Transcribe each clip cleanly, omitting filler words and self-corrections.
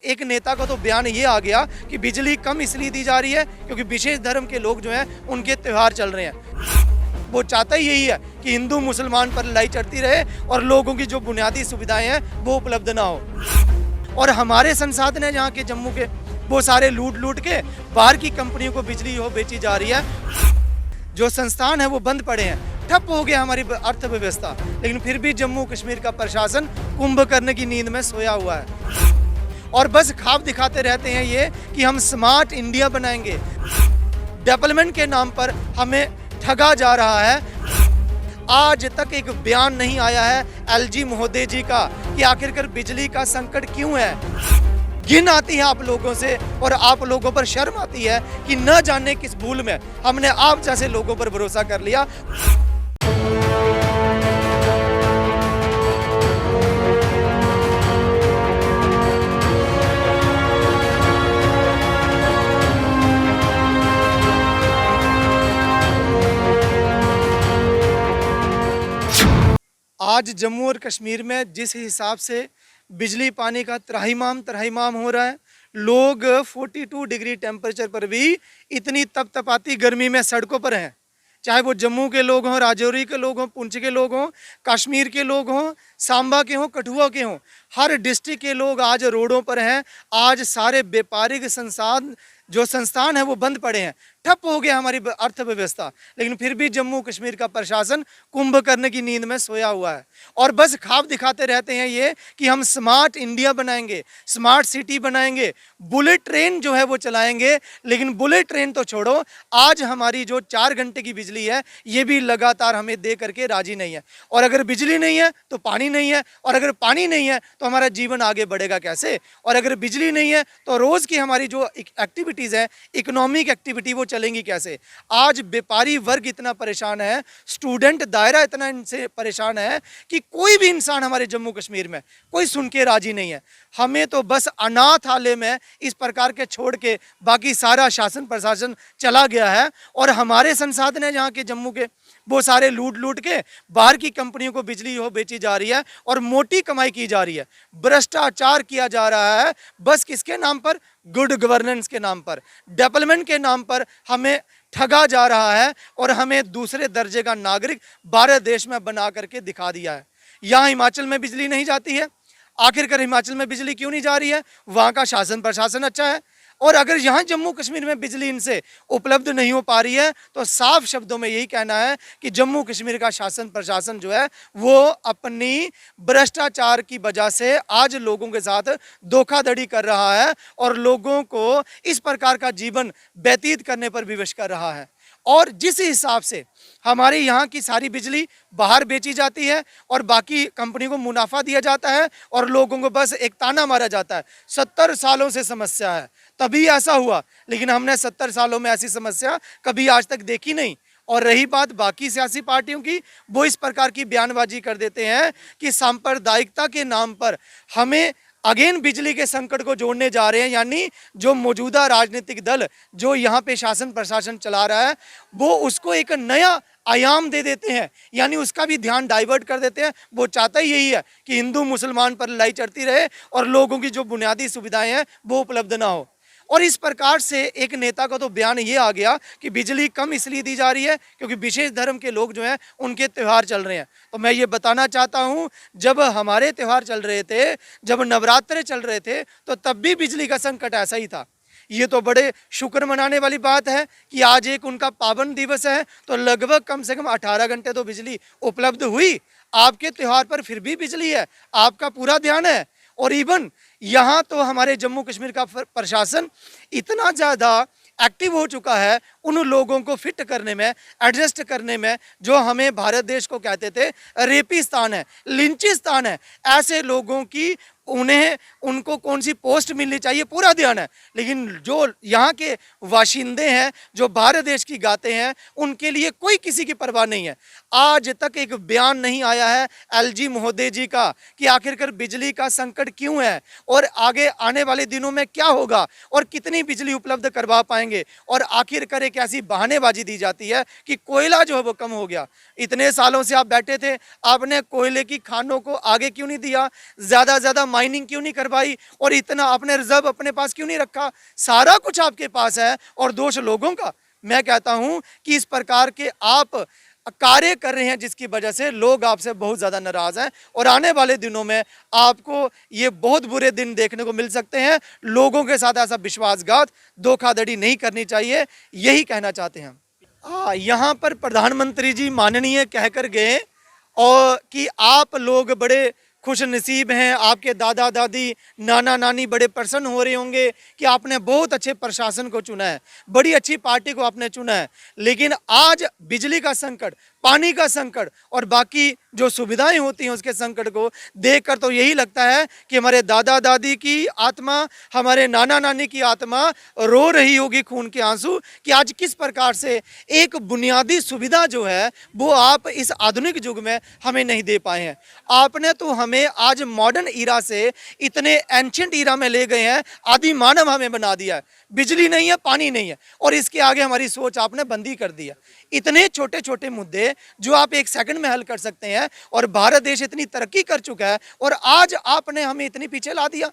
एक नेता का तो बयान ये आ गया कि बिजली कम इसलिए दी जा रही है क्योंकि विशेष धर्म के लोग जो हैं उनके त्योहार चल रहे हैं। वो चाहता ही यही है कि हिंदू मुसलमान पर लड़ाई चढ़ती रहे और लोगों की जो बुनियादी सुविधाएं हैं वो उपलब्ध ना हो। और हमारे संसाधन है जहाँ के जम्मू के, वो सारे लूट के बाहर की कंपनियों को बिजली हो बेची जा रही है। जो संस्थान है वो बंद पड़े हैं, ठप हो गया हमारी अर्थव्यवस्था, लेकिन फिर भी जम्मू कश्मीर का प्रशासन कुंभकर्ण की नींद में सोया हुआ है और बस ख्वाब दिखाते रहते हैं ये कि हम स्मार्ट इंडिया बनाएंगे। डेवलपमेंट के नाम पर हमें ठगा जा रहा है। आज तक एक बयान नहीं आया है एलजी महोदय जी का कि आखिरकार बिजली का संकट क्यों है। घिन आती है आप लोगों से और आप लोगों पर शर्म आती है कि न जाने किस भूल में हमने आप जैसे लोगों पर भरोसा कर लिया। आज जम्मू और कश्मीर में जिस हिसाब से बिजली पानी का त्राहिमाम हो रहा है, लोग 42 डिग्री टेम्परेचर पर भी इतनी तपतपाती गर्मी में सड़कों पर हैं। चाहे वो जम्मू के लोग हों, राजौरी के लोग हों, पुंछ के लोग हों, कश्मीर के लोग हों, सांबा के हों, कठुआ के हों, हर डिस्ट्रिक्ट के लोग आज रोडों पर हैं। आज सारे व्यापारिक संस्थान है वो बंद पड़े हैं, ठप हो गया हमारी अर्थव्यवस्था, लेकिन फिर भी जम्मू कश्मीर का प्रशासन कुंभकर्ण की नींद में सोया हुआ है और बस ख्वाब दिखाते रहते हैं ये कि हम स्मार्ट इंडिया बनाएंगे, स्मार्ट सिटी बनाएंगे, बुलेट ट्रेन जो है वो चलाएंगे। लेकिन बुलेट ट्रेन तो छोड़ो, आज हमारी जो 4 घंटे की बिजली है ये भी लगातार हमें दे करके राजी नहीं है। और अगर बिजली नहीं है तो पानी नहीं है, और अगर पानी नहीं है तो हमारा जीवन आगे बढ़ेगा कैसे, और अगर बिजली नहीं है तो रोज़ की हमारी जो एक्टिविटीज़ है, इकोनॉमिक एक्टिविटी, वो चलेंगी कैसे। आज व्यापारी वर्ग इतना परेशान है, स्टूडेंट दायरा इतना इनसे परेशान है कि कोई भी इंसान हमारे जम्मू कश्मीर में कोई सुन के राजी नहीं है। हमें तो बस अनाथालय में इस प्रकार के छोड़ के बाकी सारा शासन प्रशासन चला गया है और हमारे संसाधन है जहाँ के जम्मू के, वो सारे लूट के बाहर की कंपनियों को बिजली हो बेची जा रही है और मोटी कमाई की जा रही है। भ्रष्टाचार किया जा रहा है, बस किसके नाम पर? गुड गवर्नेंस के नाम पर, डेवलपमेंट के नाम पर हमें ठगा जा रहा है और हमें दूसरे दर्जे का नागरिक भारत देश में बना करके दिखा दिया है। यहाँ हिमाचल में बिजली नहीं जाती है, आखिरकार हिमाचल में बिजली क्यों नहीं जा रही है? वहाँ का शासन प्रशासन अच्छा है। और अगर यहाँ जम्मू कश्मीर में बिजली इनसे उपलब्ध नहीं हो पा रही है तो साफ शब्दों में यही कहना है कि जम्मू कश्मीर का शासन प्रशासन जो है वो अपनी भ्रष्टाचार की वजह से आज लोगों के साथ धोखाधड़ी कर रहा है और लोगों को इस प्रकार का जीवन व्यतीत करने पर विवश कर रहा है। और जिस हिसाब से हमारे यहाँ की सारी बिजली बाहर बेची जाती है और बाकी कंपनी को मुनाफा दिया जाता है और लोगों को बस एक ताना मारा जाता है, 70 सालों से समस्या है तभी ऐसा हुआ, लेकिन हमने 70 सालों में ऐसी समस्या कभी आज तक देखी नहीं। और रही बात बाकी सियासी पार्टियों की, वो इस प्रकार की बयानबाजी कर देते हैं कि सांप्रदायिकता के नाम पर हमें अगेन बिजली के संकट को जोड़ने जा रहे हैं। यानी जो मौजूदा राजनीतिक दल जो यहाँ पे शासन प्रशासन चला रहा है वो उसको एक नया आयाम दे देते हैं, यानी उसका भी ध्यान डाइवर्ट कर देते हैं। वो चाहता ही यही है कि हिंदू मुसलमान पर लड़ाई चढ़ती रहे और लोगों की जो बुनियादी सुविधाएं हैं वो उपलब्ध ना हो। और इस प्रकार से एक नेता का तो बयान ये आ गया कि बिजली कम इसलिए दी जा रही है क्योंकि विशेष धर्म के लोग जो हैं उनके त्यौहार चल रहे हैं। तो मैं ये बताना चाहता हूँ, जब हमारे त्यौहार चल रहे थे, जब नवरात्रे चल रहे थे, तो तब भी बिजली का संकट ऐसा ही था। ये तो बड़े शुक्र मनाने वाली बात है कि आज एक उनका पावन दिवस है तो लगभग कम से कम 18 घंटे तो बिजली उपलब्ध हुई। आपके त्यौहार पर फिर भी बिजली है, आपका पूरा ध्यान है। और इवन यहाँ तो हमारे जम्मू कश्मीर का प्रशासन इतना ज़्यादा एक्टिव हो चुका है उन लोगों को फिट करने में, एडजस्ट करने में, जो हमें भारत देश को कहते थे रेपिस्तान है, लिंचिस्तान है, ऐसे लोगों की उनको कौन सी पोस्ट मिलनी चाहिए पूरा ध्यान है। लेकिन जो यहाँ के वाशिंदे हैं, जो भारत देश की गाते हैं, उनके लिए कोई किसी की परवाह नहीं है। आज तक एक बयान नहीं आया है एलजी महोदय जी का कि आखिरकार बिजली का संकट क्यों है और आगे आने वाले दिनों में क्या होगा और कितनी बिजली उपलब्ध करवा पाएंगे। और आखिरकार एक ऐसी बहानेबाजी दी जाती है कि कोयला जो है वो कम हो गया। इतने सालों से आप बैठे थे, आपने कोयले की खानों को आगे क्यों नहीं दिया? ज़्यादा माइनिंग क्यों नहीं करवाई, और इतना आपने रिजर्व अपने पास क्यों नहीं रखा? सारा कुछ आपके पास है और दोष लोगों का। मैं कहता हूं कि इस प्रकार के आप कार्य कर रहे हैं जिसकी वजह से लोग आपसे बहुत ज्यादा नाराज हैं, और आने वाले दिनों में आपको ये बहुत बुरे दिन देखने को मिल सकते हैं। लोगों के साथ ऐसा विश्वासघात, धोखाधड़ी नहीं करनी चाहिए, यही कहना चाहते हैं। यहाँ पर प्रधानमंत्री जी माननीय कहकर गए और कि आप लोग बड़े खुश नसीब हैं, आपके दादा दादी नाना नानी बड़े प्रसन्न हो रहे होंगे कि आपने बहुत अच्छे प्रशासन को चुना है, बड़ी अच्छी पार्टी को आपने चुना है। लेकिन आज बिजली का संकट, पानी का संकट और बाकी जो सुविधाएं होती हैं उसके संकट को देखकर तो यही लगता है कि हमारे दादा दादी की आत्मा, हमारे नाना नानी की आत्मा रो रही होगी खून के आंसू कि आज किस प्रकार से एक बुनियादी सुविधा जो है वो आप इस आधुनिक युग में हमें नहीं दे पाए हैं। आपने तो हमें आज मॉडर्न ईरा से इतने एंशिएंट ईरा में ले गए हैं, आदि मानव हमें बना दिया है। बिजली नहीं है, पानी नहीं है, और इसके आगे हमारी सोच आपने बंदी कर दिया। इतने छोटे छोटे मुद्दे जो आप एक सेकंड में हल कर सकते हैं, और भारत देश इतनी तरक्की कर चुका है, और आज आपने हमें इतनी पीछे ला दिया।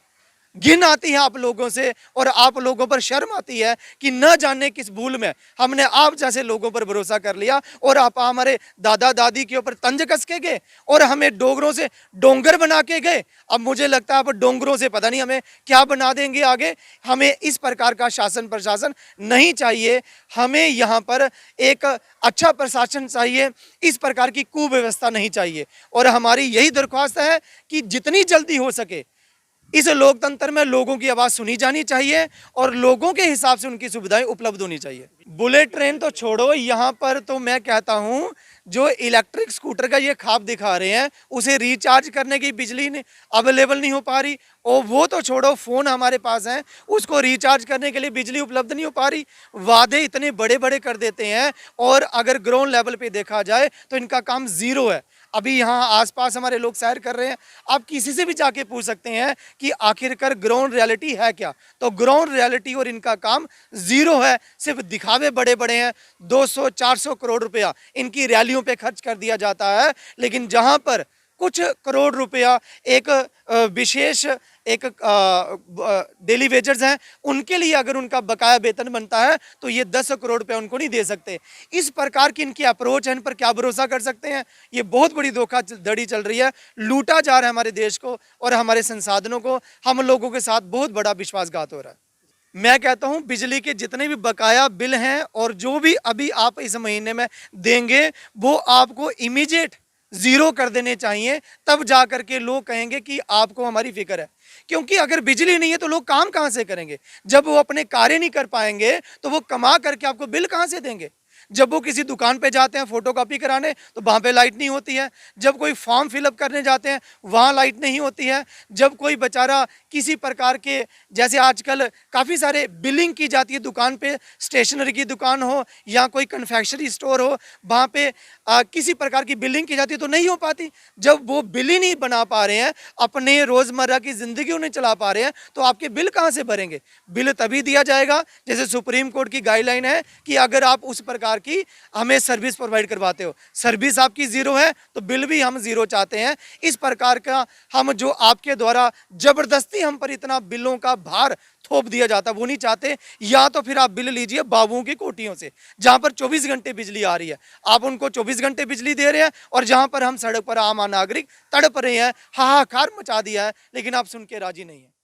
घिन आती है आप लोगों से, और आप लोगों पर शर्म आती है कि न जाने किस भूल में हमने आप जैसे लोगों पर भरोसा कर लिया, और आप हमारे दादा दादी के ऊपर तंज कस के गए और हमें डोंगरों से डोंगर बना के गए। अब मुझे लगता है आप डोंगरों से पता नहीं हमें क्या बना देंगे आगे। हमें इस प्रकार का शासन प्रशासन नहीं चाहिए, हमें यहाँ पर एक अच्छा प्रशासन चाहिए, इस प्रकार की कुव्यवस्था नहीं चाहिए। और हमारी यही दरख्वास्त है कि जितनी जल्दी हो सके इस लोकतंत्र में लोगों की आवाज सुनी जानी चाहिए और लोगों के हिसाब से उनकी सुविधाएं उपलब्ध होनी चाहिए। बुलेट ट्रेन तो छोड़ो, यहाँ पर तो मैं कहता हूँ जो इलेक्ट्रिक स्कूटर का ये ख्वाब दिखा रहे हैं, उसे रिचार्ज करने की बिजली अवेलेबल नहीं हो पा रही, और वो तो छोड़ो, फोन हमारे पास हैं उसको रिचार्ज करने के लिए बिजली उपलब्ध नहीं हो पा रही। वादे इतने बड़े बड़े कर देते हैं, और अगर ग्राउंड लेवल पे देखा जाए तो इनका काम जीरो है। अभी यहाँ आसपास हमारे लोग सैर कर रहे हैं, आप किसी से भी जाके पूछ सकते हैं कि आखिरकार ग्राउंड रियलिटी है क्या, तो ग्राउंड रियलिटी और इनका काम जीरो है। सिर्फ दिखावे बड़े बड़े हैं, 200-400 करोड़ रुपया इनकी रैलियों पे खर्च कर दिया जाता है, लेकिन जहां पर कुछ करोड़ रुपया एक विशेष एक डेली वेजर्स हैं उनके लिए अगर उनका बकाया वेतन बनता है तो ये 10 करोड़ रुपया उनको नहीं दे सकते। इस प्रकार की इनकी अप्रोच है, इन पर क्या भरोसा कर सकते हैं? ये बहुत बड़ी धोखाधड़ी चल रही है, लूटा जा रहा है हमारे देश को और हमारे संसाधनों को। हम लोगों के साथ बहुत बड़ा विश्वासघात हो रहा है। मैं कहता हूं बिजली के जितने भी बकाया बिल हैं और जो भी अभी आप इस महीने में देंगे वो आपको इमीडिएट जीरो कर देने चाहिए, तब जाकर के लोग कहेंगे कि आपको हमारी फिक्र है। क्योंकि अगर बिजली नहीं है तो लोग काम कहां से करेंगे? जब वो अपने कार्य नहीं कर पाएंगे तो वो कमा करके आपको बिल कहां से देंगे? जब वो किसी दुकान पे जाते हैं फोटोकॉपी कराने तो वहां पे लाइट नहीं होती है, जब कोई फॉर्म फिलअप करने जाते हैं वहां लाइट नहीं होती है, जब कोई बेचारा किसी प्रकार के जैसे आजकल काफ़ी सारे बिलिंग की जाती है दुकान पे, स्टेशनरी की दुकान हो या कोई कन्फेक्शनरी स्टोर हो, वहाँ पे किसी प्रकार की बिलिंग की जाती है तो नहीं हो पाती। जब वो बिल ही नहीं बना पा रहे हैं, अपने रोज़मर्रा की ज़िंदगी उन्हें चला पा रहे हैं, तो आपके बिल कहाँ से भरेंगे? बिल तभी दिया जाएगा जैसे सुप्रीम कोर्ट की गाइडलाइन है कि अगर आप उस प्रकार की हमें सर्विस प्रोवाइड करवाते हो, सर्विस आपकी जीरो है तो बिल भी हम जीरो चाहते हैं। इस प्रकार का हम जो आपके द्वारा जबरदस्ती हम पर इतना बिलों का भार थोप दिया जाता वो नहीं चाहते। या तो फिर आप बिल लीजिए बाबुओं की कोठियों से जहां पर 24 घंटे बिजली आ रही है, आप उनको 24 घंटे बिजली दे रहे हैं, और जहां पर हम सड़क पर आम नागरिक तड़प रहे हैं, हाहाकार मचा दिया है, लेकिन आप सुन के राजी नहीं है।